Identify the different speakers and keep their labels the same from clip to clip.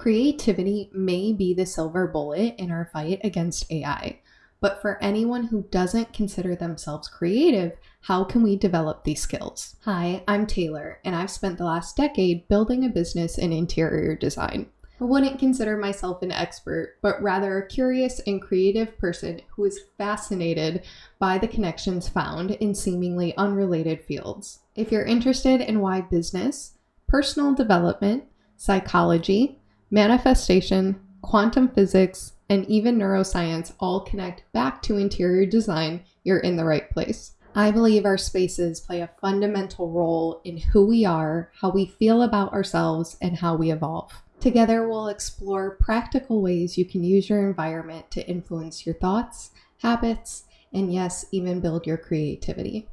Speaker 1: Creativity may be the silver bullet in our fight against AI, but for anyone who doesn't consider themselves creative, how can we develop these skills? Hi, I'm Taylor, and I've spent the last decade building a business in interior design. I wouldn't consider myself an expert, but rather a curious and creative person who is fascinated by the connections found in seemingly unrelated fields. If you're interested in why business, personal development, psychology, manifestation, quantum physics, and even neuroscience all connect back to interior design, you're in the right place. I believe our spaces play a fundamental role in who we are, how we feel about ourselves, and how we evolve. Together, we'll explore practical ways you can use your environment to influence your thoughts, habits, and yes, even build your creativity.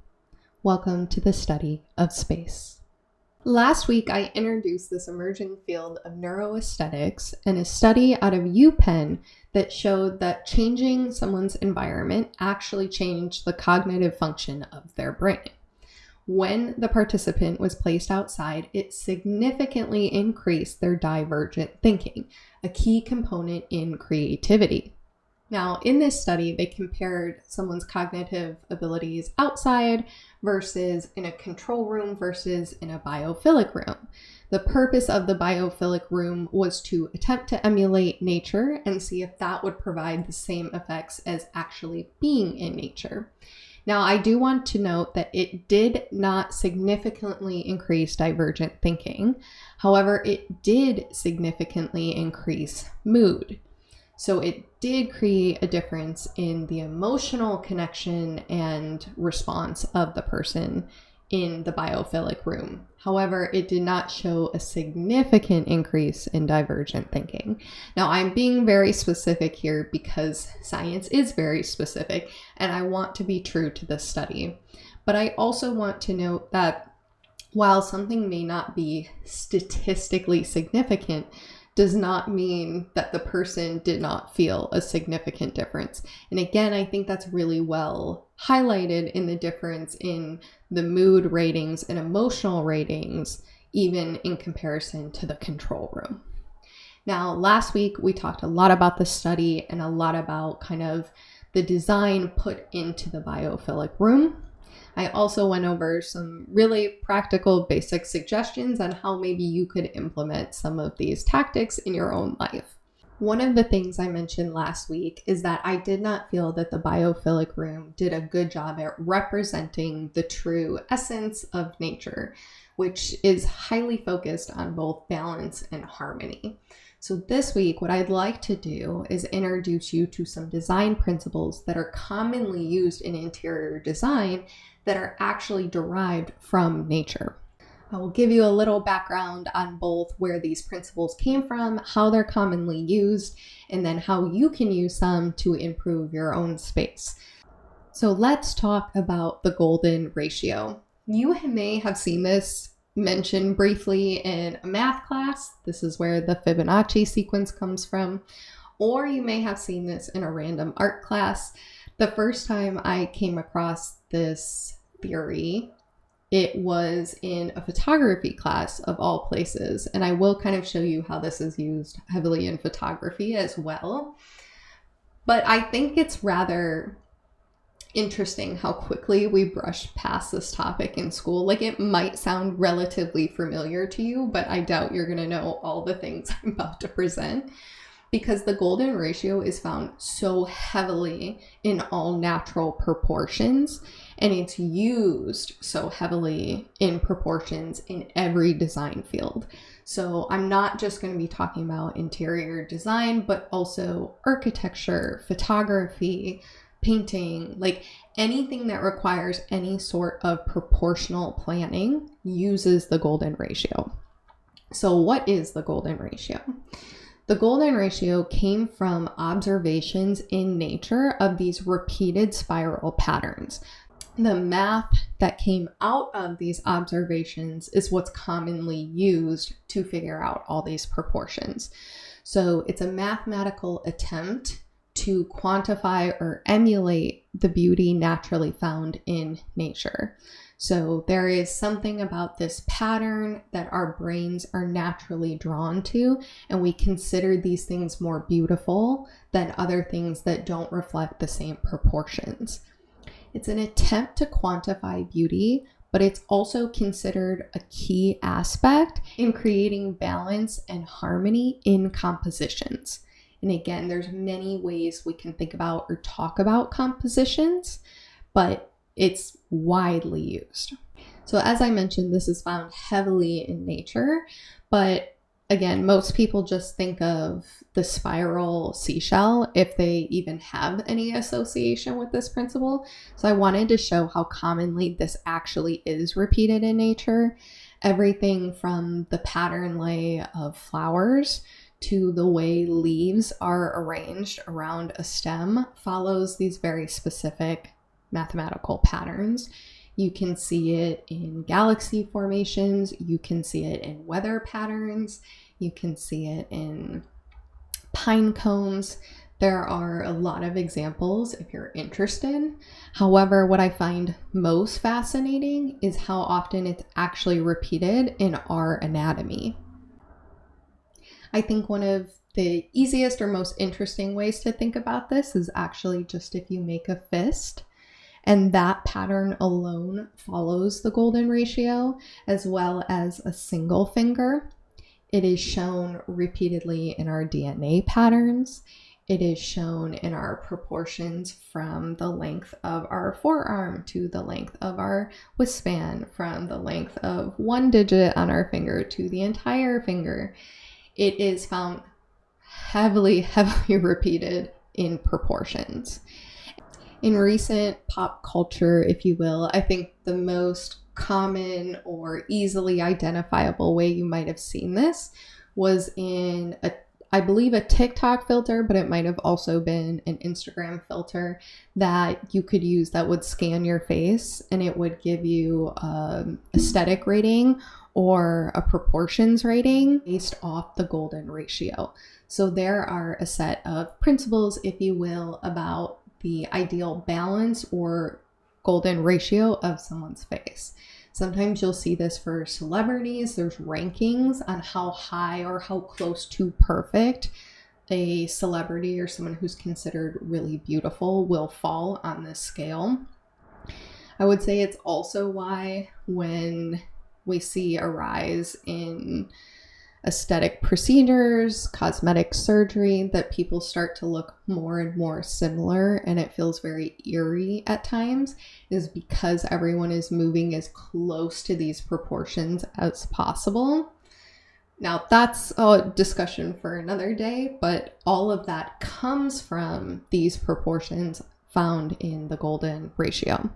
Speaker 1: Welcome to the study of space. Last week, I introduced this emerging field of neuroaesthetics and a study out of UPenn that showed that changing someone's environment actually changed the cognitive function of their brain. When the participant was placed outside, it significantly increased their divergent thinking, a key component in creativity. Now, in this study, they compared someone's cognitive abilities outside versus in a control room versus in a biophilic room. The purpose of the biophilic room was to attempt to emulate nature and see if that would provide the same effects as actually being in nature. Now, I do want to note that it did not significantly increase divergent thinking. However, it did significantly increase mood. So it did create a difference in the emotional connection and response of the person in the biophilic room. However, it did not show a significant increase in divergent thinking. Now, I'm being very specific here because science is very specific and I want to be true to this study. But I also want to note that while something may not be statistically significant, does not mean that the person did not feel a significant difference. And again, I think that's really well highlighted in the difference in the mood ratings and emotional ratings, even in comparison to the control room. Now, last week, we talked a lot about the study and a lot about kind of the design put into the biophilic room. I also went over some really practical basic suggestions on how maybe you could implement some of these tactics in your own life. One of the things I mentioned last week is that I did not feel that the biophilic room did a good job at representing the true essence of nature, which is highly focused on both balance and harmony. So this week, what I'd like to do is introduce you to some design principles that are commonly used in interior design that are actually derived from nature. I will give you a little background on both where these principles came from, how they're commonly used, and then how you can use them to improve your own space. So let's talk about the golden ratio. You may have seen this mentioned briefly in a math class. This is where the Fibonacci sequence comes from. Or you may have seen this in a random art class. The first time I came across this theory, it was in a photography class of all places. And I will kind of show you how this is used heavily in photography as well. But I think it's rather interesting how quickly we brushed past this topic in school. Like, it might sound relatively familiar to you, but I doubt you're going to know all the things I'm about to present, because the golden ratio is found so heavily in all natural proportions, and it's used so heavily in proportions in every design field. So I'm not just going to be talking about interior design, but also architecture, photography, painting, like anything that requires any sort of proportional planning uses the golden ratio. So what is the golden ratio? The golden ratio came from observations in nature of these repeated spiral patterns. The math that came out of these observations is what's commonly used to figure out all these proportions. So it's a mathematical attempt to quantify or emulate the beauty naturally found in nature. So there is something about this pattern that our brains are naturally drawn to, and we consider these things more beautiful than other things that don't reflect the same proportions. It's an attempt to quantify beauty, but it's also considered a key aspect in creating balance and harmony in compositions. And again, there's many ways we can think about or talk about compositions, but it's widely used. So as I mentioned, this is found heavily in nature, but again, most people just think of the spiral seashell if they even have any association with this principle. So I wanted to show how commonly this actually is repeated in nature. Everything from the pattern lay of flowers to the way leaves are arranged around a stem follows these very specific mathematical patterns. You can see it in galaxy formations, you can see it in weather patterns, you can see it in pine cones. There are a lot of examples if you're interested. However, what I find most fascinating is how often it's actually repeated in our anatomy. I think one of the easiest or most interesting ways to think about this is actually just if you make a fist, and that pattern alone follows the golden ratio, as well as a single finger. It is shown repeatedly in our DNA patterns. It is shown in our proportions from the length of our forearm to the length of our wristband, from the length of one digit on our finger to the entire finger. It is found heavily repeated in proportions. In recent pop culture, if you will, I think the most common or easily identifiable way you might have seen this was in I believe a TikTok filter, but it might have also been an Instagram filter that you could use that would scan your face and it would give you an aesthetic rating or a proportions rating based off the golden ratio. So there are a set of principles, if you will, about the ideal balance or golden ratio of someone's face. Sometimes you'll see this for celebrities. There's rankings on how high or how close to perfect a celebrity or someone who's considered really beautiful will fall on this scale. I would say it's also why when we see a rise in aesthetic procedures, cosmetic surgery, that people start to look more and more similar, and it feels very eerie at times, is because everyone is moving as close to these proportions as possible. Now, that's a discussion for another day, but all of that comes from these proportions found in the golden ratio.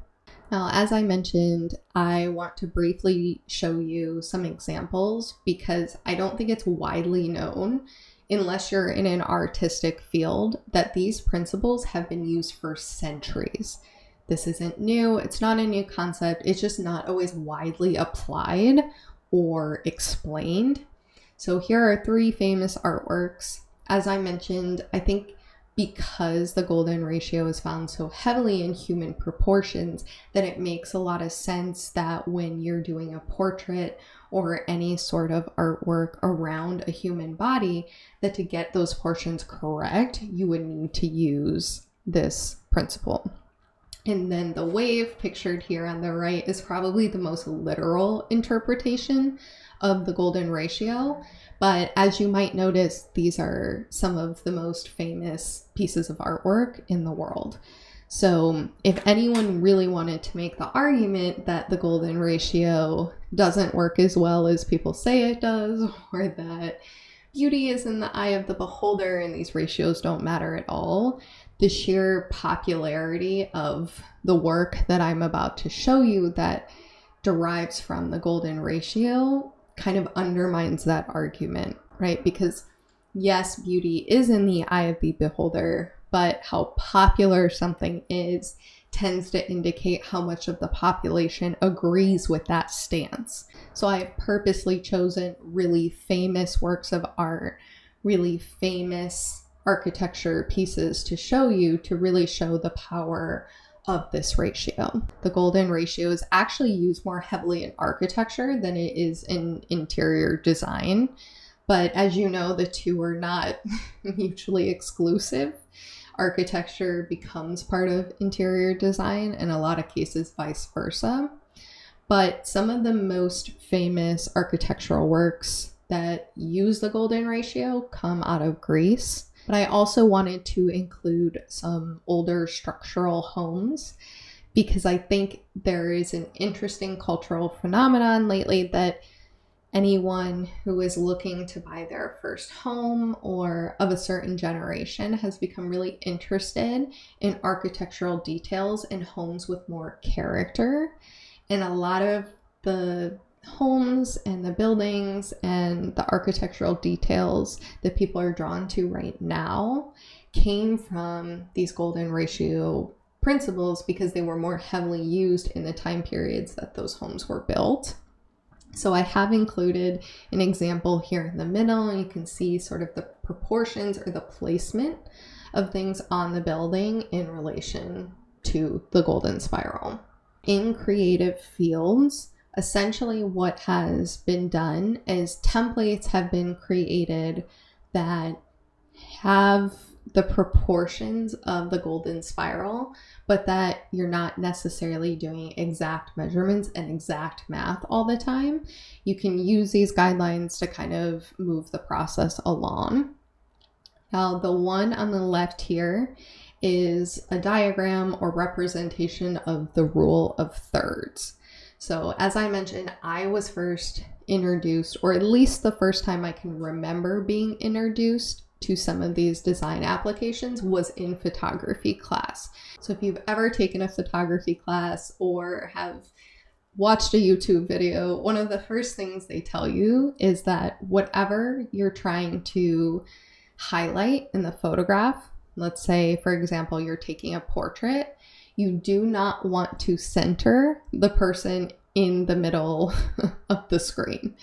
Speaker 1: Now, as I mentioned, I want to briefly show you some examples because I don't think it's widely known, unless you're in an artistic field, that these principles have been used for centuries. This isn't new. It's not a new concept. It's just not always widely applied or explained. So here are 3 famous artworks. As I mentioned, I think because the golden ratio is found so heavily in human proportions, that it makes a lot of sense that when you're doing a portrait or any sort of artwork around a human body, that to get those portions correct, you would need to use this principle. And then the wave pictured here on the right is probably the most literal interpretation of the golden ratio. But as you might notice, these are some of the most famous pieces of artwork in the world. So if anyone really wanted to make the argument that the golden ratio doesn't work as well as people say it does, or that beauty is in the eye of the beholder and these ratios don't matter at all, the sheer popularity of the work that I'm about to show you that derives from the golden ratio kind of undermines that argument, right? Because yes, beauty is in the eye of the beholder, but how popular something is tends to indicate how much of the population agrees with that stance. So I've purposely chosen really famous works of art, really famous architecture pieces to show you to really show the power of this ratio. The golden ratio is actually used more heavily in architecture than it is in interior design. But as you know, the two are not mutually exclusive. Architecture becomes part of interior design, in a lot of cases vice versa. But some of the most famous architectural works that use the golden ratio come out of Greece. But I also wanted to include some older structural homes because I think there is an interesting cultural phenomenon lately that anyone who is looking to buy their first home or of a certain generation has become really interested in architectural details in homes with more character. And a lot of the homes and the buildings and the architectural details that people are drawn to right now came from these golden ratio principles because they were more heavily used in the time periods that those homes were built. So I have included an example here in the middle, and you can see sort of the proportions or the placement of things on the building in relation to the golden spiral. In creative fields, essentially what has been done is templates have been created that have the proportions of the golden spiral, but that you're not necessarily doing exact measurements and exact math all the time. You can use these guidelines to kind of move the process along. Now, the one on the left here is a diagram or representation of the rule of thirds. So as I mentioned, I was first introduced, or at least the first time I can remember being introduced to some of these design applications was in photography class. So if you've ever taken a photography class or have watched a YouTube video, one of the first things they tell you is that whatever you're trying to highlight in the photograph, let's say, for example, you're taking a portrait, you do not want to center the person in the middle of the screen.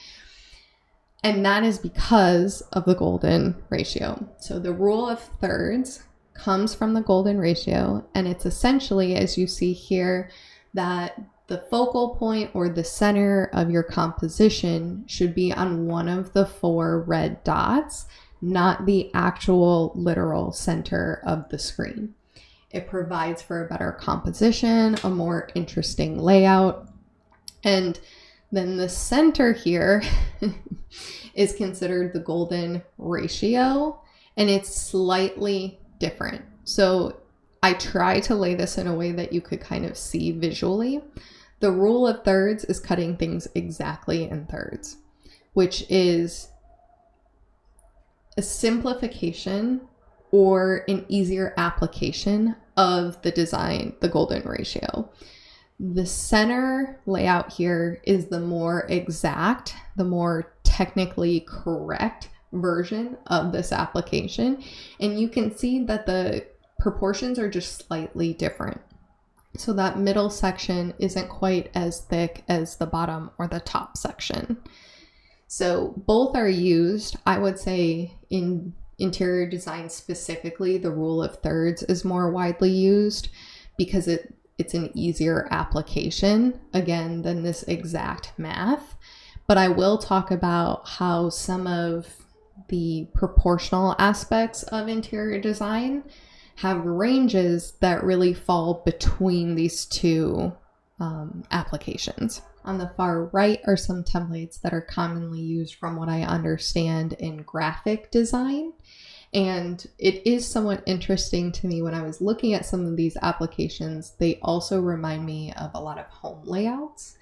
Speaker 1: And that is because of the golden ratio. So the rule of thirds comes from the golden ratio, and it's essentially, as you see here, that the focal point or the center of your composition should be on one of the four red dots, not the actual literal center of the screen. It provides for a better composition, a more interesting layout. And then the center here is considered the golden ratio, and it's slightly different. So I try to lay this in a way that you could kind of see visually. The rule of thirds is cutting things exactly in thirds, which is a simplification or an easier application of the design, the golden ratio. The center layout here is the more exact, the more technically correct version of this application. And you can see that the proportions are just slightly different. So that middle section isn't quite as thick as the bottom or the top section. So both are used. I would say in interior design specifically, the rule of thirds is more widely used because it's an easier application, again, than this exact math. But I will talk about how some of the proportional aspects of interior design have ranges that really fall between these two applications. On the far right are some templates that are commonly used from what I understand in graphic design. And it is somewhat interesting to me when I was looking at some of these applications, they also remind me of a lot of home layouts.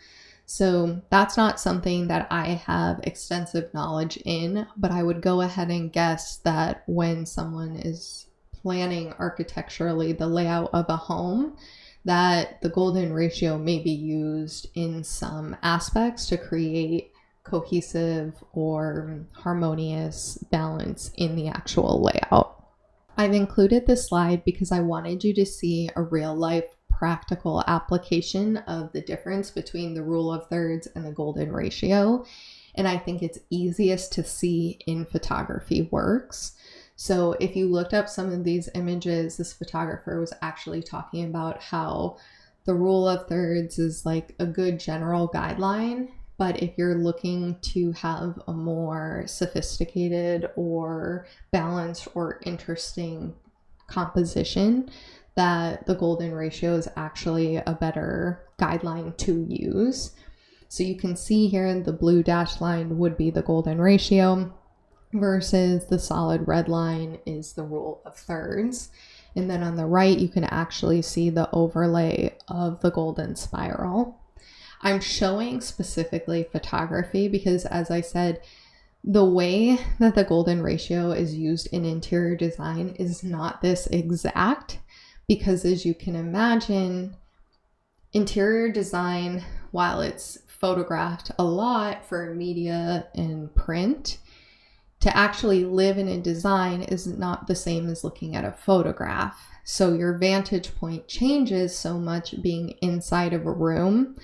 Speaker 1: So that's not something that I have extensive knowledge in, but I would go ahead and guess that when someone is planning architecturally the layout of a home, that the golden ratio may be used in some aspects to create cohesive or harmonious balance in the actual layout. I've included this slide because I wanted you to see a real life practical application of the difference between the rule of thirds and the golden ratio. And I think it's easiest to see in photography works. So if you looked up some of these images, this photographer was actually talking about how the rule of thirds is like a good general guideline, but if you're looking to have a more sophisticated or balanced or interesting composition, that the golden ratio is actually a better guideline to use. So you can see here the blue dashed line would be the golden ratio versus the solid red line is the rule of thirds. And then on the right, you can actually see the overlay of the golden spiral. I'm showing specifically photography because, as I said, the way that the golden ratio is used in interior design is not this exact, because as you can imagine, interior design, while it's photographed a lot for media and print, to actually live in a design is not the same as looking at a photograph. So your vantage point changes so much being inside of a room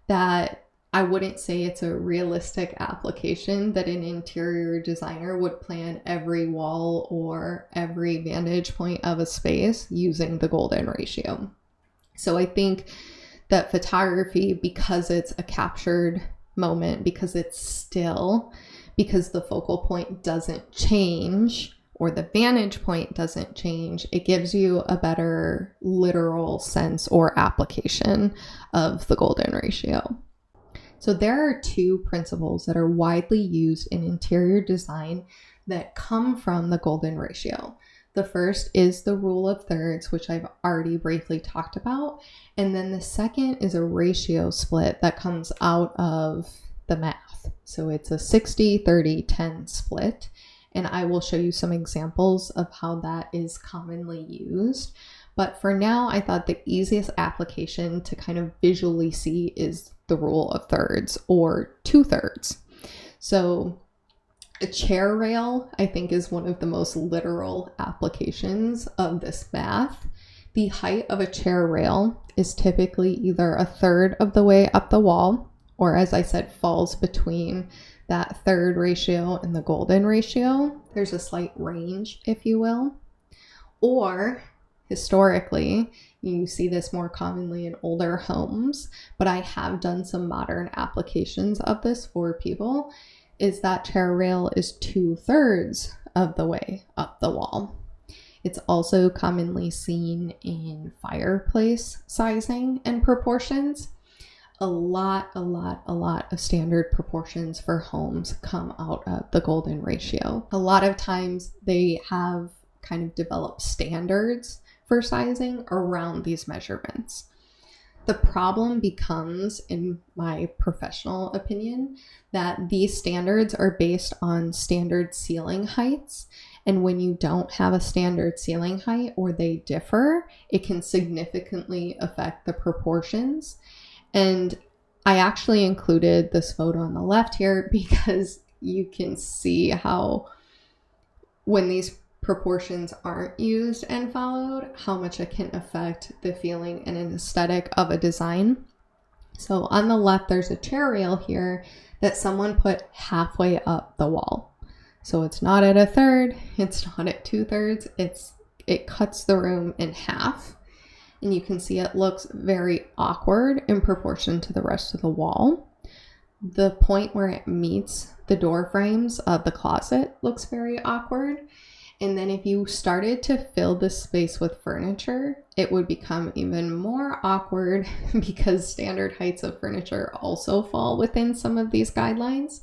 Speaker 1: that I wouldn't say it's a realistic application that an interior designer would plan every wall or every vantage point of a space using the golden ratio. So I think that photography, because it's a captured moment, because it's still, because the focal point doesn't change or the vantage point doesn't change, it gives you a better literal sense or application of the golden ratio. So there are two principles that are widely used in interior design that come from the golden ratio. The first is the rule of thirds, which I've already briefly talked about. And then the second is a ratio split that comes out of the math. So it's a 60-30-10 split. And I will show you some examples of how that is commonly used. But for now, I thought the easiest application to kind of visually see is the rule of thirds or 2/3. So a chair rail, I think, is one of the most literal applications of this math. The height of a chair rail is typically either a third of the way up the wall, or as I said, falls between that third ratio and the golden ratio. There's a slight range, if you will. Or historically, you see this more commonly in older homes, but I have done some modern applications of this for people, is that chair rail is 2/3 of the way up the wall. It's also commonly seen in fireplace sizing and proportions. A lot of standard proportions for homes come out of the golden ratio. A lot of times they have kind of developed standards for sizing around these measurements. The problem becomes, in my professional opinion, that these standards are based on standard ceiling heights. And when you don't have a standard ceiling height or they differ, it can significantly affect the proportions. And I actually included this photo on the left here because you can see how when these proportions aren't used and followed, how much it can affect the feeling and an aesthetic of a design. So on the left, there's a chair rail here that someone put halfway up the wall. So it's not at a third, it's not at 2/3, it cuts the room in half. And you can see it looks very awkward in proportion to the rest of the wall. The point where it meets the door frames of the closet looks very awkward. And then if you started to fill this space with furniture, it would become even more awkward because standard heights of furniture also fall within some of these guidelines.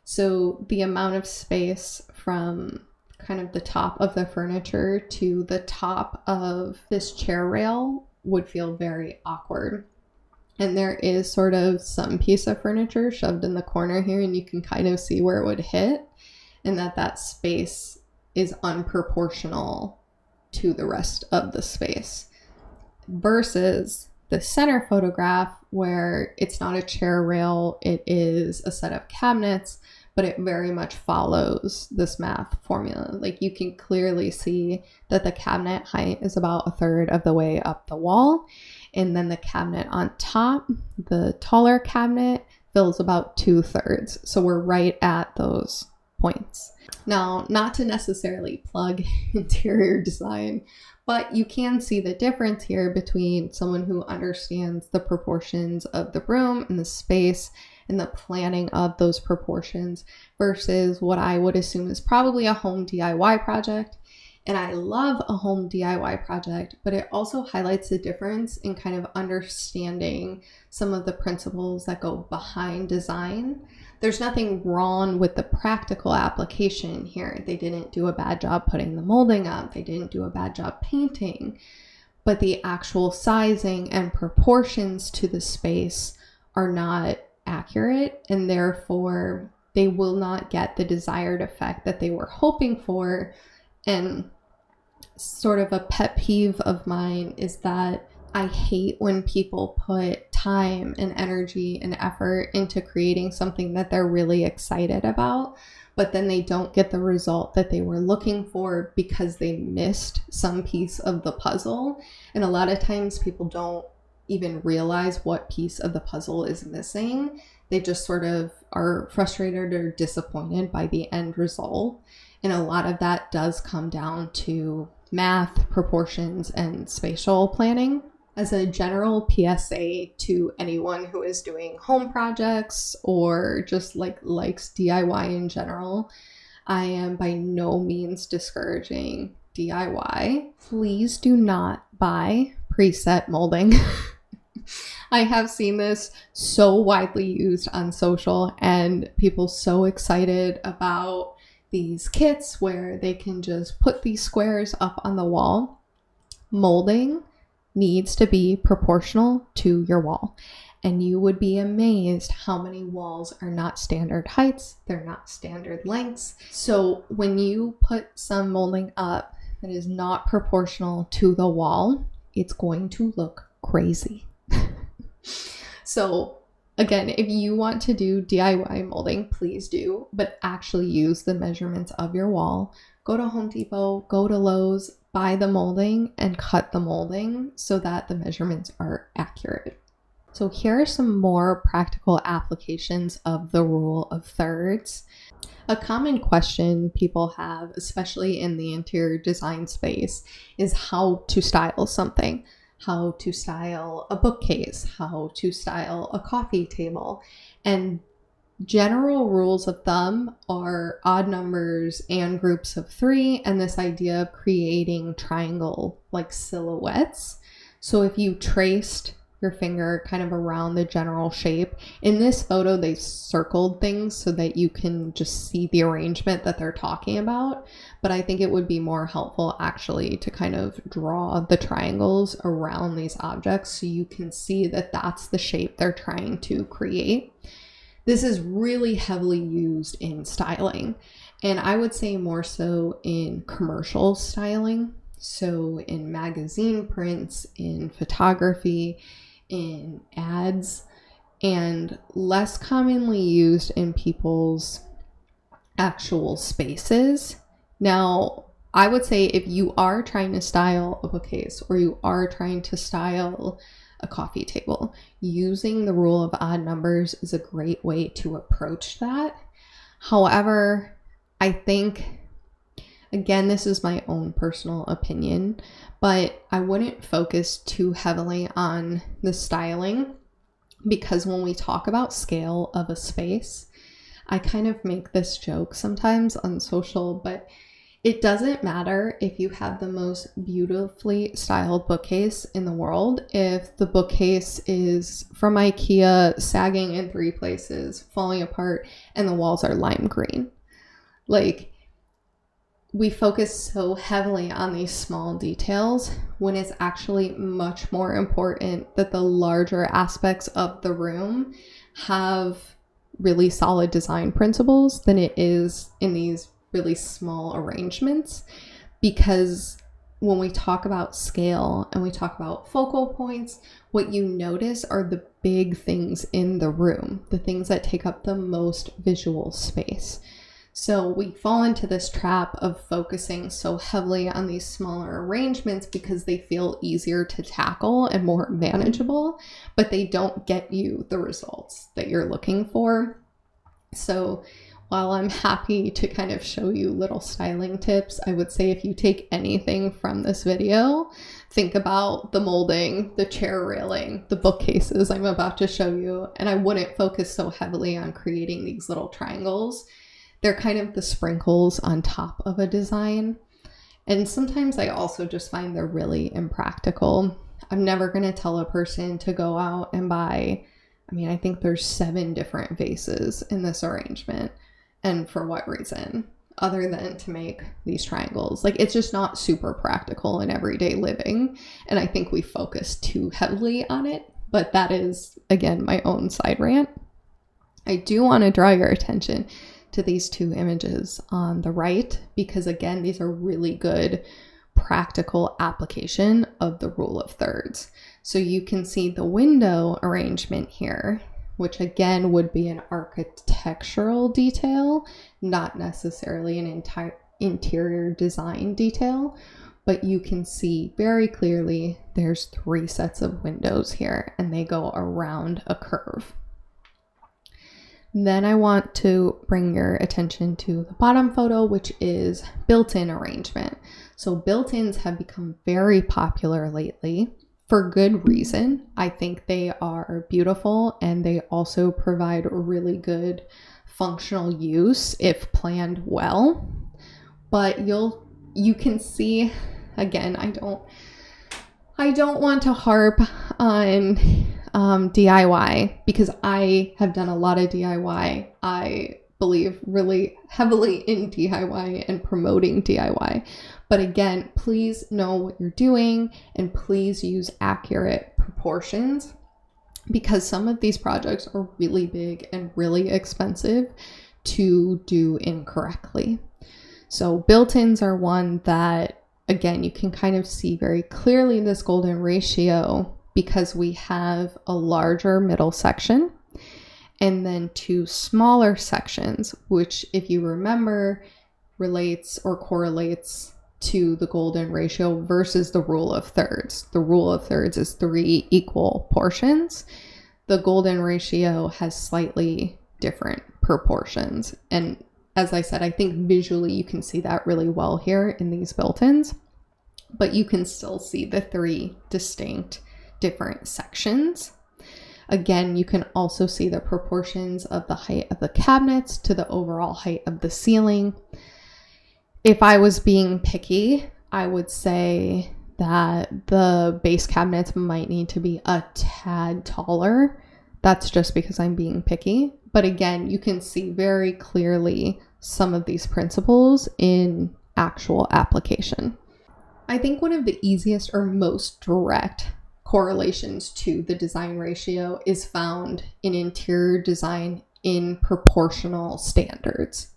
Speaker 1: So the amount of space from kind of the top of the furniture to the top of this chair rail would feel very awkward. And there is sort of some piece of furniture shoved in the corner here, and you can kind of see where it would hit, and that space is unproportional to the rest of the space. Versus the center photograph, where it's not a chair rail, it is a set of cabinets, but it very much follows this math formula. Like you can clearly see that the cabinet height is about a third of the way up the wall. And then the cabinet on top, the taller cabinet, fills about 2/3. So we're right at those points. Now, not to necessarily plug interior design, but you can see the difference here between someone who understands the proportions of the room and the space and the planning of those proportions versus what I would assume is probably a home DIY project. And I love a home DIY project, but it also highlights the difference in kind of understanding some of the principles that go behind design. There's nothing wrong with the practical application here. They didn't do a bad job putting the molding up. They didn't do a bad job painting. But the actual sizing and proportions to the space are not accurate, and therefore they will not get the desired effect that they were hoping for. And sort of a pet peeve of mine is that I hate when people put time and energy and effort into creating something that they're really excited about, but then they don't get the result that they were looking for because they missed some piece of the puzzle. And a lot of times people don't even realize what piece of the puzzle is missing. They just sort of are frustrated or disappointed by the end result. And a lot of that does come down to math, proportions, and spatial planning. As a general PSA to anyone who is doing home projects or just likes DIY in general, I am by no means discouraging DIY. Please do not buy preset molding. I have seen this so widely used on social, and people so excited about these kits where they can just put these squares up on the wall. Molding needs to be proportional to your wall, and you would be amazed how many walls are not standard heights, they're not standard lengths. So when you put some molding up that is not proportional to the wall, it's going to look crazy. So again, if you want to do DIY molding, please do, but actually use the measurements of your wall. Go to Home Depot, go to Lowe's, buy the molding and cut the molding so that the measurements are accurate. So here are some more practical applications of the rule of thirds. A common question people have, especially in the interior design space, is how to style something. How to style a bookcase, how to style a coffee table. And general rules of thumb are odd numbers and groups of 3, and this idea of creating triangle-like silhouettes. So if you traced your finger kind of around the general shape, in this photo they circled things so that you can just see the arrangement that they're talking about, but I think it would be more helpful actually to kind of draw the triangles around these objects so you can see that that's the shape they're trying to create. This is really heavily used in styling, and I would say more so in commercial styling. So in magazine prints, in photography, in ads, and less commonly used in people's actual spaces. Now, I would say if you are trying to style a bookcase or you are trying to style a coffee table, using the rule of odd numbers is a great way to approach that. However, I think, again, this is my own personal opinion, but I wouldn't focus too heavily on the styling, because when we talk about scale of a space, I kind of make this joke sometimes on social, but it doesn't matter if you have the most beautifully styled bookcase in the world if the bookcase is from IKEA, sagging in 3 places, falling apart, and the walls are lime green. We focus so heavily on these small details when it's actually much more important that the larger aspects of the room have really solid design principles than it is in these really small arrangements. Because when we talk about scale and we talk about focal points, what you notice are the big things in the room, the things that take up the most visual space. So we fall into this trap of focusing so heavily on these smaller arrangements because they feel easier to tackle and more manageable, but they don't get you the results that you're looking for. So while I'm happy to kind of show you little styling tips, I would say if you take anything from this video, think about the molding, the chair railing, the bookcases I'm about to show you, and I wouldn't focus so heavily on creating these little triangles. They're kind of the sprinkles on top of a design. And sometimes I also just find they're really impractical. I'm never going to tell a person to go out and buy, I think there's 7 different vases in this arrangement. And for what reason? Other than to make these triangles. Like, it's just not super practical in everyday living. And I think we focus too heavily on it. But that is, again, my own side rant. I do want to draw your attention to these 2 images on the right, because again, these are really good practical application of the rule of thirds. So you can see the window arrangement here, which again would be an architectural detail, not necessarily an entire interior design detail, but you can see very clearly there's 3 sets of windows here and they go around a curve. Then I want to bring your attention to the bottom photo, which is built-in arrangement. So built-ins have become very popular lately. For good reason. I think they are beautiful and they also provide really good functional use if planned well. But you can see, again, I don't want to harp on DIY, because I have done a lot of DIY. I believe really heavily in DIY and promoting DIY. But again, please know what you're doing and please use accurate proportions, because some of these projects are really big and really expensive to do incorrectly. So built-ins are one that, again, you can kind of see very clearly this golden ratio because we have a larger middle section and then 2 smaller sections, which, if you remember, relates or correlates to the golden ratio versus the rule of thirds. The rule of thirds is 3 equal portions. The golden ratio has slightly different proportions. And as I said, I think visually you can see that really well here in these built-ins, but you can still see the 3 distinct different sections. Again, you can also see the proportions of the height of the cabinets to the overall height of the ceiling. If I was being picky, I would say that the base cabinets might need to be a tad taller. That's just because I'm being picky. But again, you can see very clearly some of these principles in actual application. I think one of the easiest or most direct correlations to the design ratio is found in interior design in proportional standards.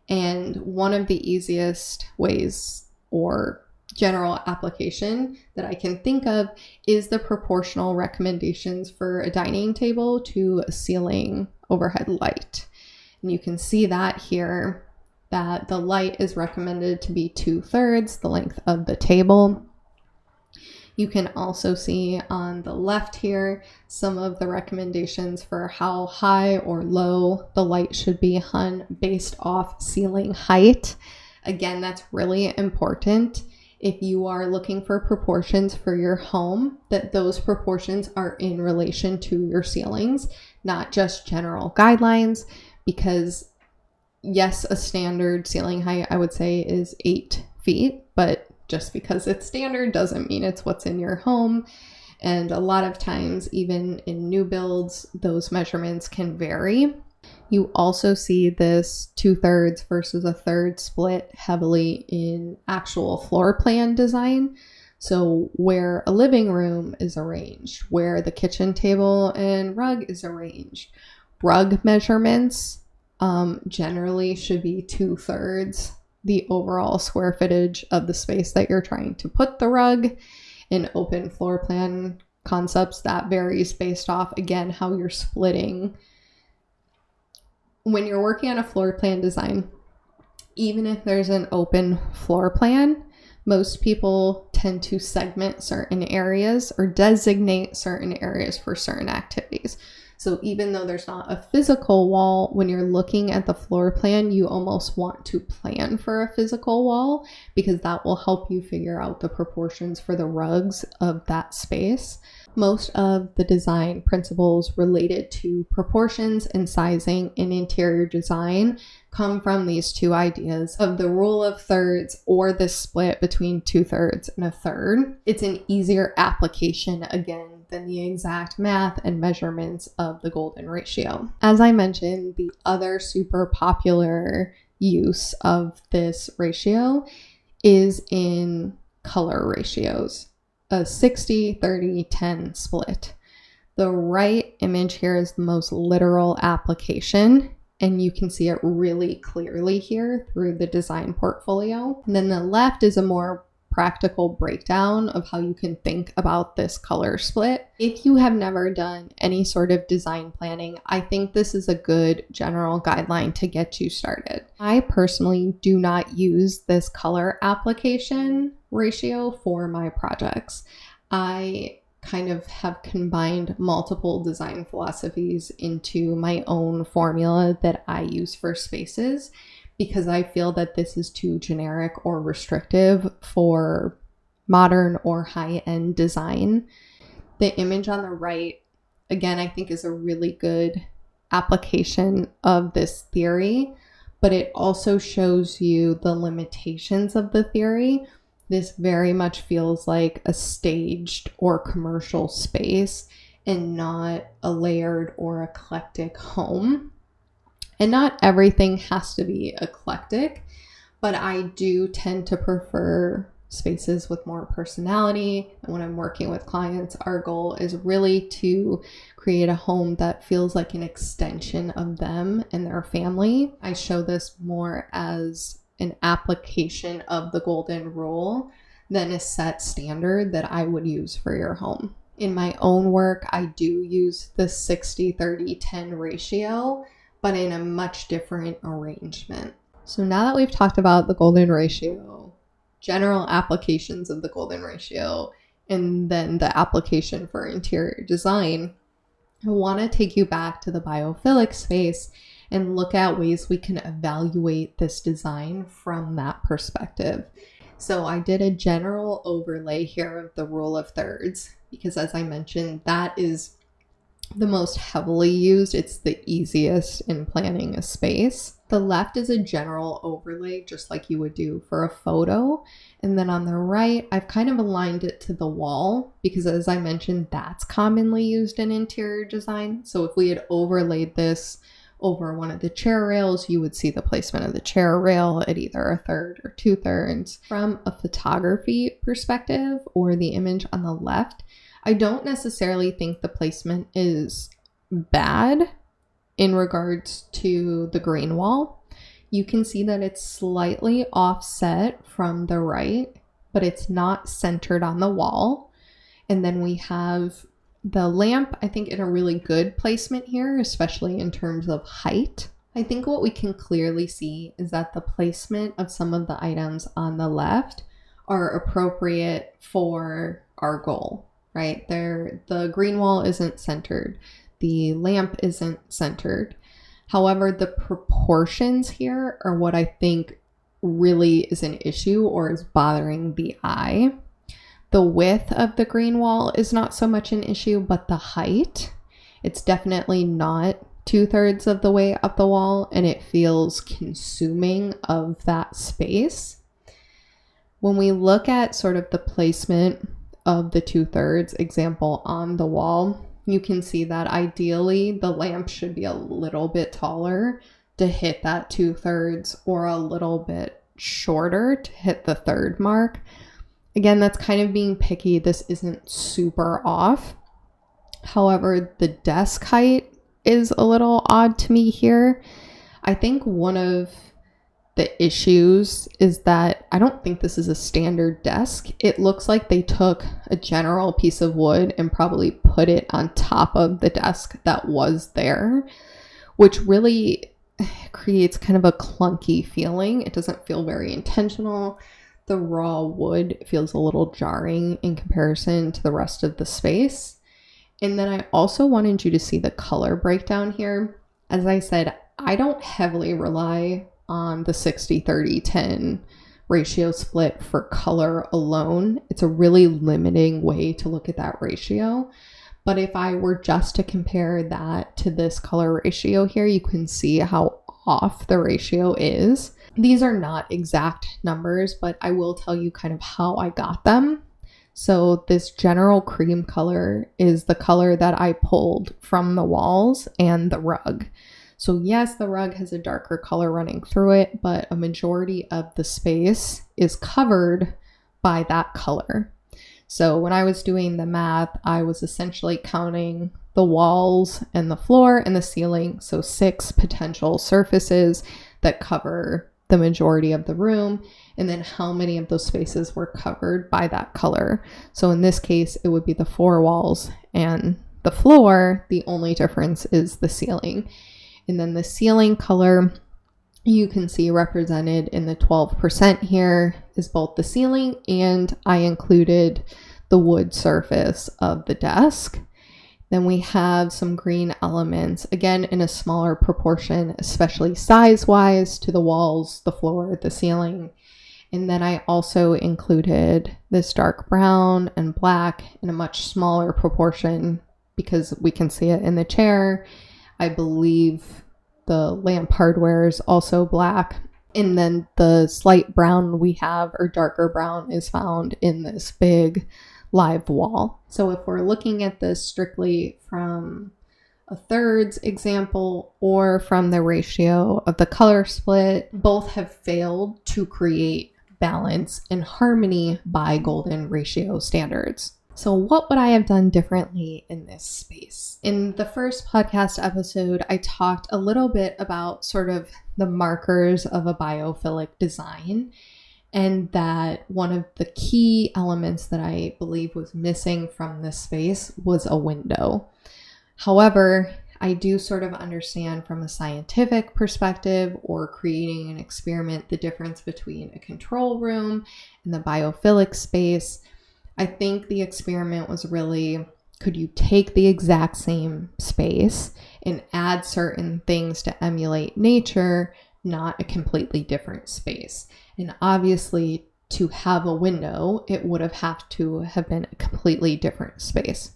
Speaker 1: And one of the easiest ways or general application that I can think of is the proportional recommendations for a dining table to a ceiling overhead light. And you can see that here, that the light is recommended to be 2/3 the length of the table. You can also see on the left here some of the recommendations for how high or low the light should be hung based off ceiling height. Again, that's really important. If you are looking for proportions for your home, that those proportions are in relation to your ceilings, not just general guidelines, because yes, a standard ceiling height I would say is 8 feet, but just because it's standard doesn't mean it's what's in your home. And a lot of times, even in new builds, those measurements can vary. You also see this 2/3 versus a third split heavily in actual floor plan design. So where a living room is arranged, where the kitchen table and rug is arranged, rug measurements generally should be 2/3 the overall square footage of the space that you're trying to put the rug. In open floor plan concepts, that varies based off, again, how you're splitting. When you're working on a floor plan design, even if there's an open floor plan, most people tend to segment certain areas or designate certain areas for certain activities. So even though there's not a physical wall, when you're looking at the floor plan, you almost want to plan for a physical wall because that will help you figure out the proportions for the rugs of that space. Most of the design principles related to proportions and sizing in interior design come from these two ideas of the rule of thirds or the split between 2/3 and 1/3. It's an easier application, again, than the exact math and measurements of the golden ratio. As I mentioned, the other super popular use of this ratio is in color ratios. A 60-30-10 split. The right image here is the most literal application, and you can see it really clearly here through the design portfolio. And then the left is a more practical breakdown of how you can think about this color split. If you have never done any sort of design planning, I think this is a good general guideline to get you started. I personally do not use this color application ratio for my projects. I kind of have combined multiple design philosophies into my own formula that I use for spaces, because I feel that this is too generic or restrictive for modern or high-end design. The image on the right, again, I think is a really good application of this theory, but it also shows you the limitations of the theory. This very much feels like a staged or commercial space and not a layered or eclectic home. And not everything has to be eclectic, but I do tend to prefer spaces with more personality. And when I'm working with clients, our goal is really to create a home that feels like an extension of them and their family. I show this more as an application of the golden rule than a set standard that I would use for your home. In my own work, I do use the 60-30-10 ratio, but in a much different arrangement. So now that we've talked about the golden ratio, general applications of the golden ratio, and then the application for interior design, I want to take you back to the biophilic space and look at ways we can evaluate this design from that perspective. So I did a general overlay here of the rule of thirds, because as I mentioned, that is the most heavily used. It's the easiest in planning a space. The left is a general overlay, just like you would do for a photo. And then on the right, I've kind of aligned it to the wall because, as I mentioned, that's commonly used in interior design. So if we had overlaid this over one of the chair rails, you would see the placement of the chair rail at either 1/3 or 2/3. From a photography perspective, or the image on the left, I don't necessarily think the placement is bad in regards to the green wall. You can see that it's slightly offset from the right, but it's not centered on the wall. And then we have the lamp, I think, in a really good placement here, especially in terms of height. I think what we can clearly see is that the placement of some of the items on the left are appropriate for our goal. Right there, the green wall isn't centered. The lamp isn't centered. However, the proportions here are what I think really is an issue or is bothering the eye. The width of the green wall is not so much an issue, but the height, it's definitely not 2/3 of the way up the wall, and it feels consuming of that space. When we look at sort of the placement of the 2/3 example on the wall, you can see that ideally the lamp should be a little bit taller to hit that 2/3 or a little bit shorter to hit the 1/3 mark. Again, that's kind of being picky. This isn't super off. However, the desk height is a little odd to me here. I think one of the issues is that I don't think this is a standard desk. It looks like they took a general piece of wood and probably put it on top of the desk that was there, which really creates kind of a clunky feeling. It doesn't feel very intentional. The raw wood feels a little jarring in comparison to the rest of the space. And then I also wanted you to see the color breakdown here. As I said, I don't heavily rely on the 60-30-10 ratio split for color alone. It's a really limiting way to look at that ratio. But if I were just to compare that to this color ratio here, you can see how off the ratio is. These are not exact numbers, but I will tell you kind of how I got them. So this general cream color is the color that I pulled from the walls and the rug. So yes, the rug has a darker color running through it, but a majority of the space is covered by that color. So when I was doing the math, I was essentially counting the walls and the floor and the ceiling. So 6 potential surfaces that cover the majority of the room, and then how many of those spaces were covered by that color. So in this case, it would be the 4 walls and the floor. The only difference is the ceiling. And then the ceiling color, you can see represented in the 12% here is both the ceiling, and I included the wood surface of the desk. Then we have some green elements, again in a smaller proportion, especially size-wise, to the walls, the floor, the ceiling. And then I also included this dark brown and black in a much smaller proportion because we can see it in the chair. I believe the lamp hardware is also black. And then the slight brown we have, or darker brown, is found in this big live wall. So if we're looking at this strictly from a thirds example or from the ratio of the color split, both have failed to create balance and harmony by golden ratio standards. So what would I have done differently in this space? In the first podcast episode, I talked a little bit about sort of the markers of a biophilic design, and that one of the key elements that I believe was missing from this space was a window. However, I do sort of understand from a scientific perspective or creating an experiment the difference between a control room and the biophilic space. I think the experiment was really, could you take the exact same space and add certain things to emulate nature, not a completely different space? And obviously, to have a window, it would have to have been a completely different space.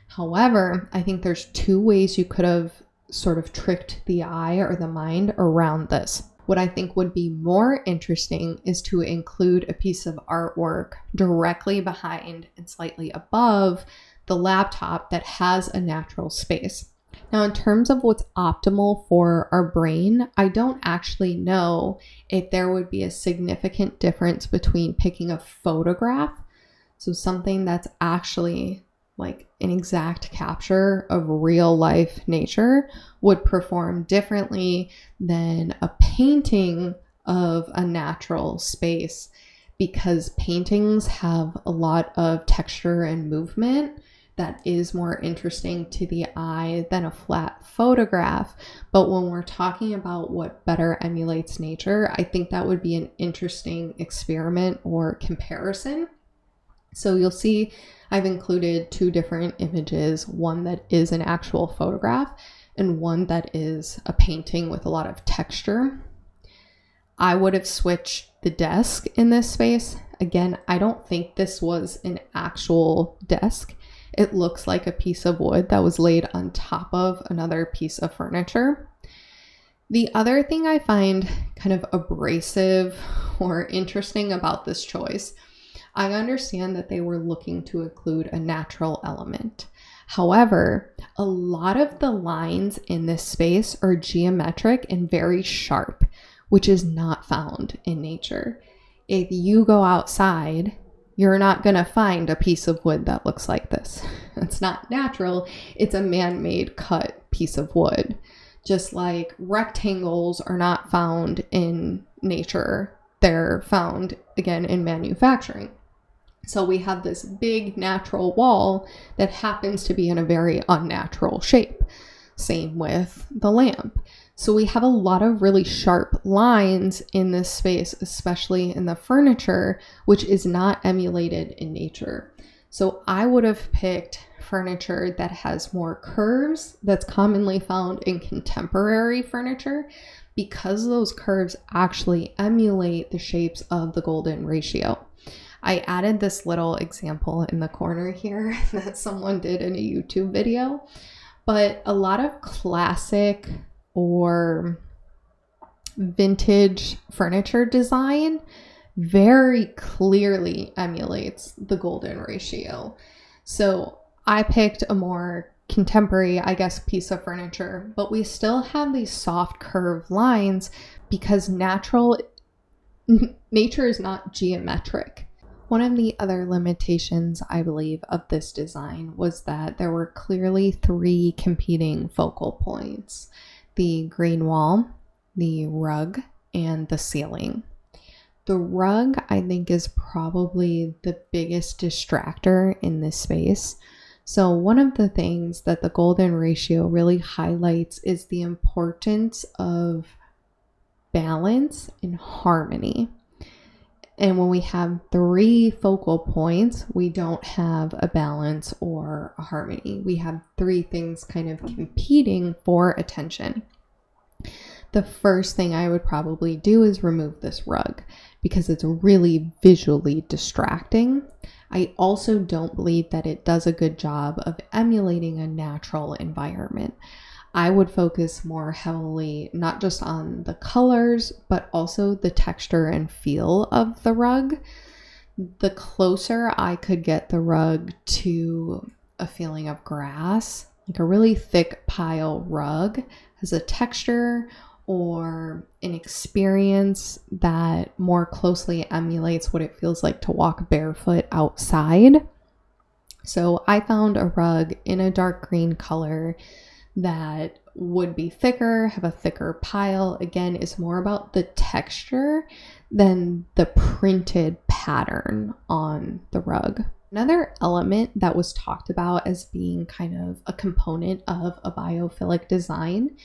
Speaker 1: However, I think there's 2 ways you could have sort of tricked the eye or the mind around this. What I think would be more interesting is to include a piece of artwork directly behind and slightly above the laptop that has a natural space. Now, in terms of what's optimal for our brain, I don't actually know if there would be a significant difference between picking a photograph, so something that's actually like an exact capture of real life nature, would perform differently than a painting of a natural space, because paintings have a lot of texture and movement that is more interesting to the eye than a flat photograph. But when we're talking about what better emulates nature, I think that would be an interesting experiment or comparison. So you'll see I've included 2 different images, one that is an actual photograph and one that is a painting with a lot of texture. I would have switched the desk in this space. Again, I don't think this was an actual desk. It looks like a piece of wood that was laid on top of another piece of furniture. The other thing I find kind of abrasive or interesting about this choice, I understand that they were looking to include a natural element. However, a lot of the lines in this space are geometric and very sharp, which is not found in nature. If you go outside, you're not going to find a piece of wood that looks like this. It's not natural. It's a man-made cut piece of wood. Just like rectangles are not found in nature, they're found, again, in manufacturing. So we have this big natural wall that happens to be in a very unnatural shape. Same with the lamp. So we have a lot of really sharp lines in this space, especially in the furniture, which is not emulated in nature. So I would have picked furniture that has more curves that's commonly found in contemporary furniture, because those curves actually emulate the shapes of the golden ratio. I added this little example in the corner here that someone did in a YouTube video, but a lot of classic or vintage furniture design very clearly emulates the golden ratio. So I picked a more contemporary, I guess, piece of furniture, but we still have these soft curved lines because nature is not geometric. One of the other limitations, I believe, of this design was that there were clearly 3 competing focal points: the green wall, the rug, and the ceiling. The rug, I think, is probably the biggest distractor in this space. So one of the things that the golden ratio really highlights is the importance of balance and harmony. And when we have 3 focal points, we don't have a balance or a harmony. We have 3 things kind of competing for attention. The first thing I would probably do is remove this rug because it's really visually distracting. I also don't believe that it does a good job of emulating a natural environment. I would focus more heavily not just on the colors, but also the texture and feel of the rug. The closer I could get the rug to a feeling of grass, like a really thick pile rug has a texture or an experience that more closely emulates what it feels like to walk barefoot outside. So I found a rug in a dark green color that would be thicker, have a thicker pile. Again, it's more about the texture than the printed pattern on the rug. Another element that was talked about as being kind of a component of a biophilic design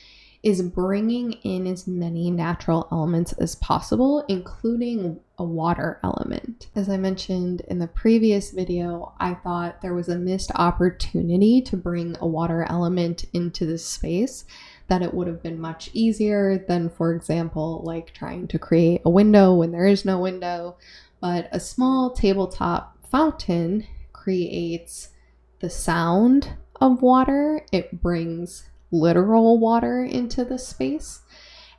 Speaker 1: is bringing in as many natural elements as possible, including a water element. As I mentioned in the previous video, I thought there was a missed opportunity to bring a water element into this space, that it would have been much easier than, for example, like trying to create a window when there is no window. But a small tabletop fountain creates the sound of water. It brings literal water into the space.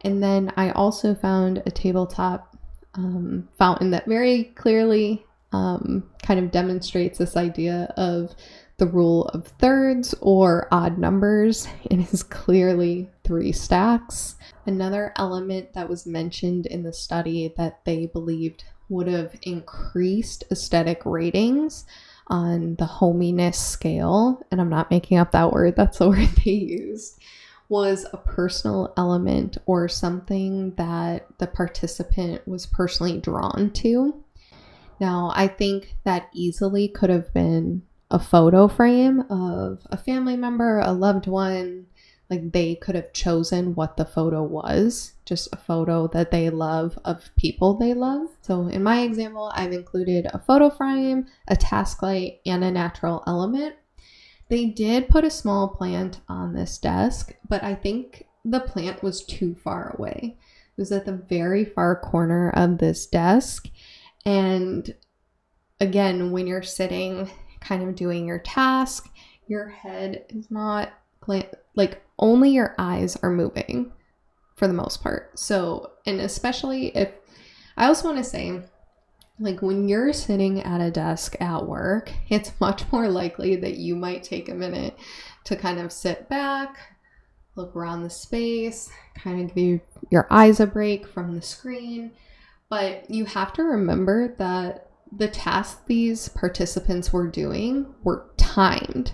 Speaker 1: And then I also found a tabletop fountain that very clearly kind of demonstrates this idea of the rule of thirds or odd numbers. It is clearly 3 stacks. Another element that was mentioned in the study that they believed would have increased aesthetic ratings on the hominess scale, and I'm not making up that word, that's the word they used, was a personal element or something that the participant was personally drawn to. Now, I think that easily could have been a photo frame of a family member, a loved one. Like, they could have chosen what the photo was, just a photo that they love of people they love. So in my example, I've included a photo frame, a task light, and a natural element. They did put a small plant on this desk, but I think the plant was too far away. It was at the very far corner of this desk. And again, when you're sitting kind of doing your task, your head is not like, only your eyes are moving for the most part. So, and especially if, I also want to say, like, when you're sitting at a desk at work, it's much more likely that you might take a minute to kind of sit back, look around the space, kind of give your eyes a break from the screen. But you have to remember that the tasks these participants were doing were timed.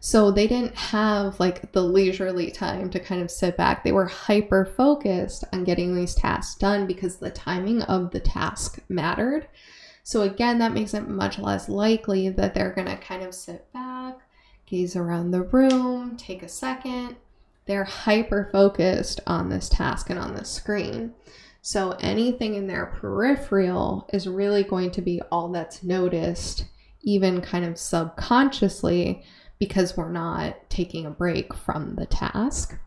Speaker 1: So they didn't have like the leisurely time to kind of sit back. They were hyper focused on getting these tasks done because the timing of the task mattered. So again, that makes it much less likely that they're going to kind of sit back, gaze around the room, take a second. They're hyper focused on this task and on the screen. So anything in their peripheral is really going to be all that's noticed even kind of subconsciously, because we're not taking a break from the task.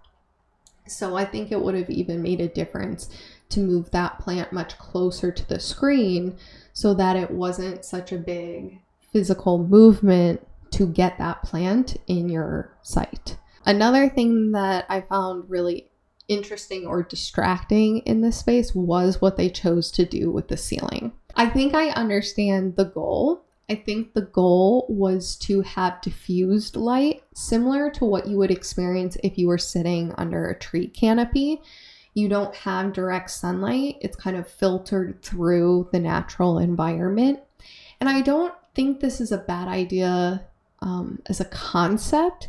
Speaker 1: So I think it would have even made a difference to move that plant much closer to the screen so that it wasn't such a big physical movement to get that plant in your sight. Another thing that I found really interesting or distracting in this space was what they chose to do with the ceiling. I think I understand the goal. I think the goal was to have diffused light, similar to what you would experience if you were sitting under a tree canopy. You don't have direct sunlight. It's kind of filtered through the natural environment. And I don't think this is a bad idea as a concept,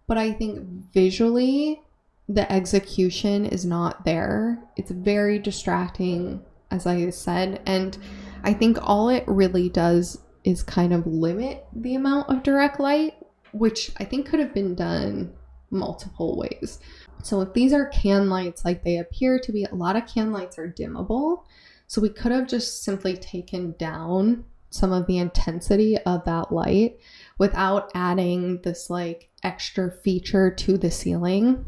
Speaker 1: but I think visually the execution is not there. It's very distracting, as I said, and I think all it really does is kind of limit the amount of direct light, which I think could have been done multiple ways. So if these are can lights like they appear to be, a lot of can lights are dimmable. So we could have just simply taken down some of the intensity of that light without adding this like extra feature to the ceiling.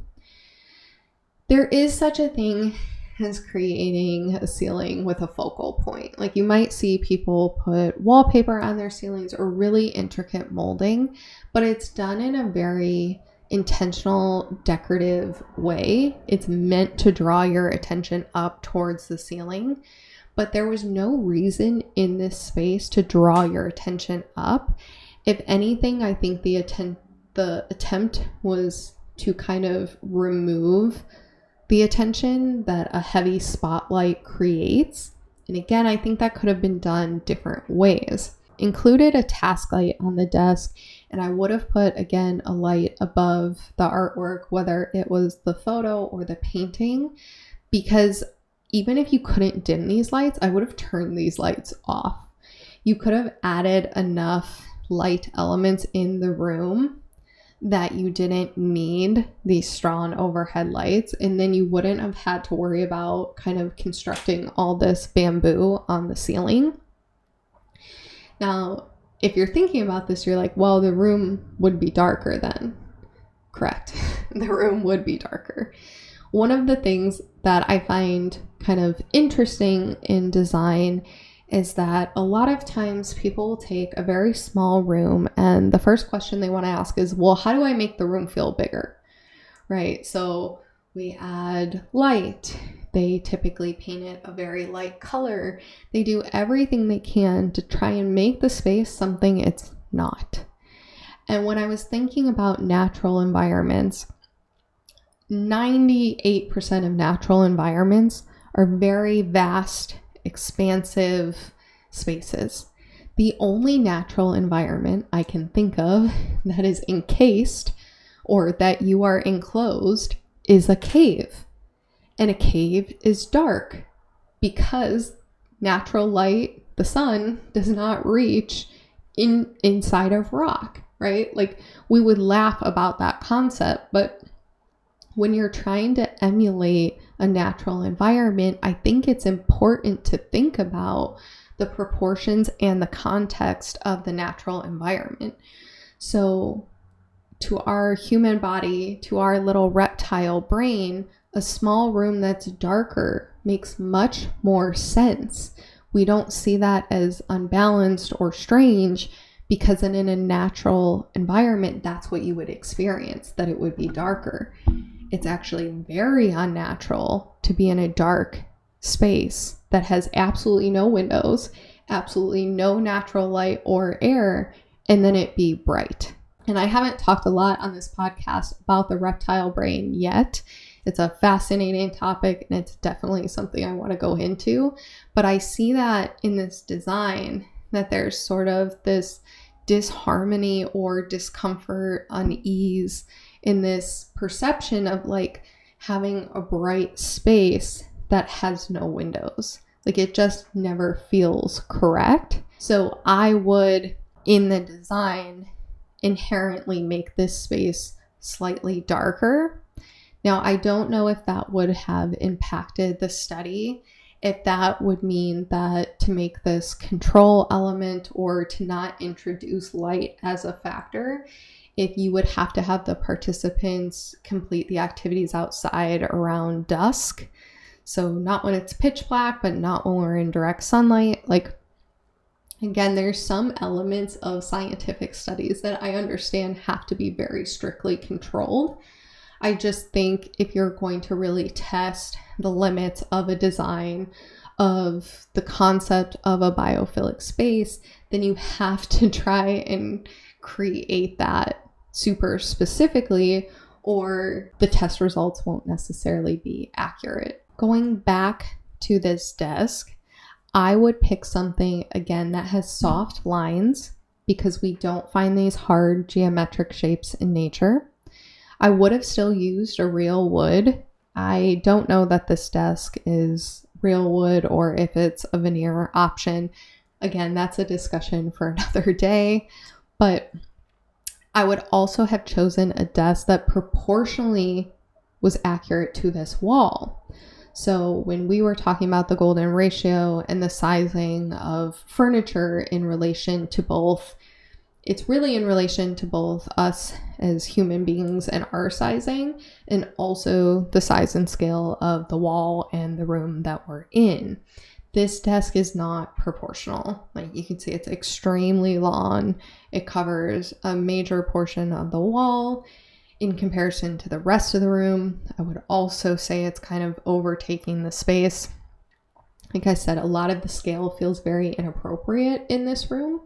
Speaker 1: There is such a thing as creating a ceiling with a focal point. Like you might see people put wallpaper on their ceilings or really intricate molding, but it's done in a very intentional, decorative way. It's meant to draw your attention up towards the ceiling, but there was no reason in this space to draw your attention up. If anything, I think the attempt was to kind of remove the attention that a heavy spotlight creates. And again, I think that could have been done different ways. Included a task light on the desk, and I would have put, again, a light above the artwork, whether it was the photo or the painting, because even if you couldn't dim these lights, I would have turned these lights off. You could have added enough light elements in the room that you didn't need these strong overhead lights, and then you wouldn't have had to worry about kind of constructing all this bamboo on the ceiling. Now, if you're thinking about this, you're like, well, the room would be darker then. Correct. The room would be darker. One of the things that I find kind of interesting in design is that a lot of times people will take a very small room and the first question they want to ask is, well, how do I make the room feel bigger? Right? So we add light. They typically paint it a very light color. They do everything they can to try and make the space something it's not. And when I was thinking about natural environments, 98% of natural environments are very vast, expansive spaces. The only natural environment I can think of that is encased or that you are enclosed is a cave. And a cave is dark because natural light, the sun, does not reach inside of rock, right? Like we would laugh about that concept, but when you're trying to emulate a natural environment, I think it's important to think about the proportions and the context of the natural environment. So to our human body, to our little reptile brain, a small room that's darker makes much more sense. We don't see that as unbalanced or strange because in a natural environment, that's what you would experience, that it would be darker. It's actually very unnatural to be in a dark space that has absolutely no windows, absolutely no natural light or air, and then it be bright. And I haven't talked a lot on this podcast about the reptile brain yet. It's a fascinating topic and it's definitely something I want to go into. But I see that in this design, that there's sort of this disharmony or discomfort, unease in this perception of like having a bright space that has no windows. Like it just never feels correct. So I would, in the design, inherently make this space slightly darker. Now, I don't know if that would have impacted the study if that would mean that to make this control element or to not introduce light as a factor, if you would have to have the participants complete the activities outside around dusk. So not when it's pitch black, but not when we're in direct sunlight. Like, again, there's some elements of scientific studies that I understand have to be very strictly controlled. I just think if you're going to really test the limits of a design, of the concept of a biophilic space, then you have to try and create that super specifically, or the test results won't necessarily be accurate. Going back to this desk, I would pick something, again, that has soft lines, because we don't find these hard geometric shapes in nature. I would have still used a real wood. I don't know that this desk is real wood or if it's a veneer option. Again, that's a discussion for another day. But I would also have chosen a desk that proportionally was accurate to this wall. So when we were talking about the golden ratio and the sizing of furniture in relation to both, it's really in relation to both us as human beings and our sizing, and also the size and scale of the wall and the room that we're in. This desk is not proportional. Like, you can see it's extremely long. It covers a major portion of the wall in comparison to the rest of the room. I would also say it's kind of overtaking the space. Like I said, a lot of the scale feels very inappropriate in this room.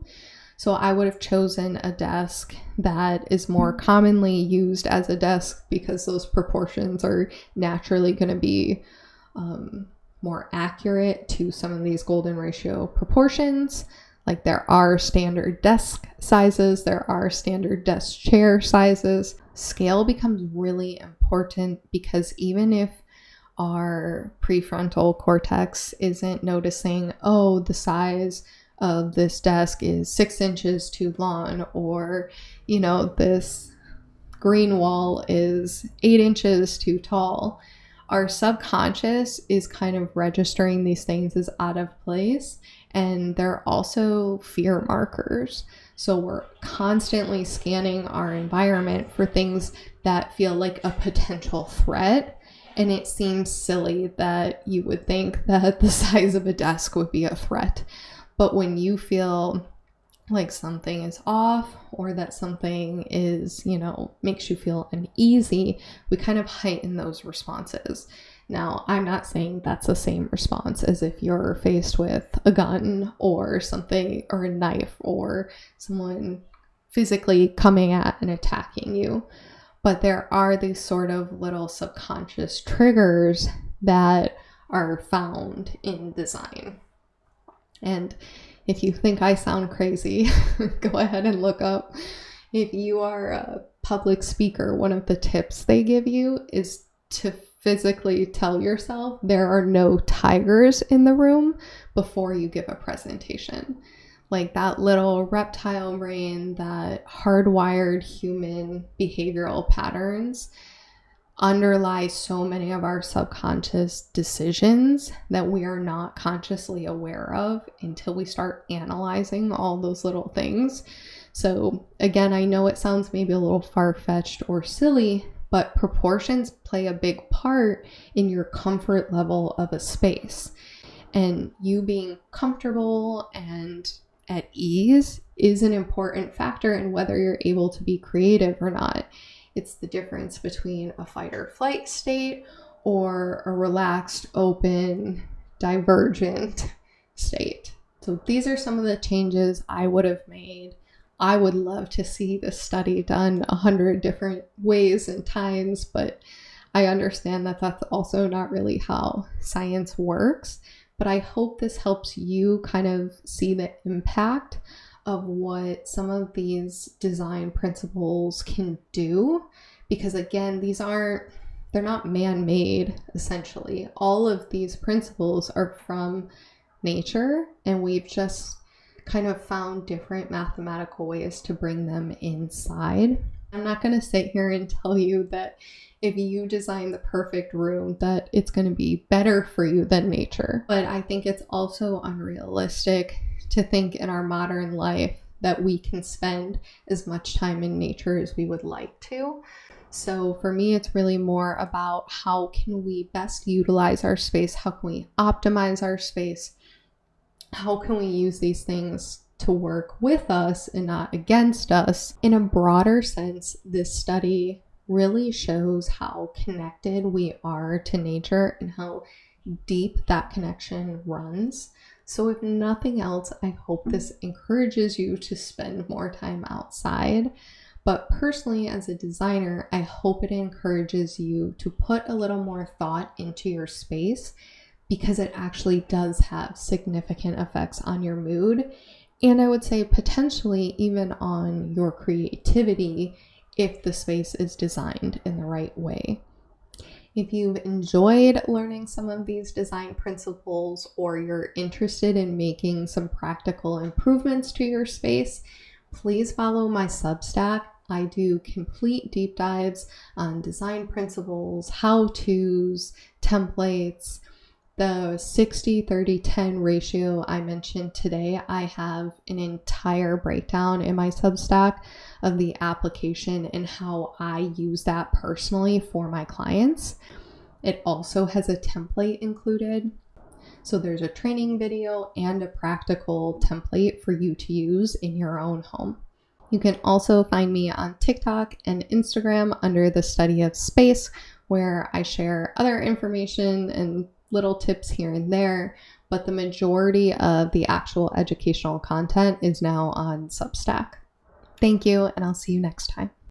Speaker 1: So I would have chosen a desk that is more commonly used as a desk, because those proportions are naturally going to be more accurate to some of these golden ratio proportions. Like, there are standard desk sizes, there are standard desk chair sizes. Scale becomes really important, because even if our prefrontal cortex isn't noticing, oh, the size of this desk is 6 inches too long, or, you know, this green wall is 8 inches too tall, our subconscious is kind of registering these things as out of place. And they're also fear markers. So we're constantly scanning our environment for things that feel like a potential threat. And it seems silly that you would think that the size of a desk would be a threat. But when you feel like something is off, or that something is, you know, makes you feel uneasy, we kind of heighten those responses. Now, I'm not saying that's the same response as if you're faced with a gun or something, or a knife, or someone physically coming at and attacking you. But there are these sort of little subconscious triggers that are found in design. And if you think I sound crazy, go ahead and look up. If you are a public speaker, one of the tips they give you is to physically tell yourself there are no tigers in the room before you give a presentation. Like, that little reptile brain, that hardwired human behavioral patterns underlie so many of our subconscious decisions that we are not consciously aware of until we start analyzing all those little things. So again, I know it sounds maybe a little far-fetched or silly, but proportions play a big part in your comfort level of a space. And you being comfortable and at ease is an important factor in whether you're able to be creative or not. It's the difference between a fight or flight state or a relaxed, open, divergent state. So these are some of the changes I would have made. I would love to see this study done 100 different ways and times, but I understand that that's also not really how science works. But I hope this helps you kind of see the impact of what some of these design principles can do. Because again, they're not man-made, essentially. All of these principles are from nature, and we've just kind of found different mathematical ways to bring them inside. I'm not going to sit here and tell you that if you design the perfect room that it's going to be better for you than nature. But I think it's also unrealistic to think in our modern life that we can spend as much time in nature as we would like to. So for me, it's really more about how can we best utilize our space? How can we optimize our space? How can we use these things to work with us and not against us? In a broader sense, this study really shows how connected we are to nature and how deep that connection runs. So if nothing else, I hope this encourages you to spend more time outside. But personally, as a designer, I hope it encourages you to put a little more thought into your space, because it actually does have significant effects on your mood. And I would say potentially even on your creativity if the space is designed in the right way. If you've enjoyed learning some of these design principles, or you're interested in making some practical improvements to your space, please follow my Substack. I do complete deep dives on design principles, how-tos, templates. The 60-30-10 ratio I mentioned today, I have an entire breakdown in my Substack of the application and how I use that personally for my clients. It also has a template included. So there's a training video and a practical template for you to use in your own home. You can also find me on TikTok and Instagram under the Study of Space, where I share other information and little tips here and there, but the majority of the actual educational content is now on Substack. Thank you, and I'll see you next time.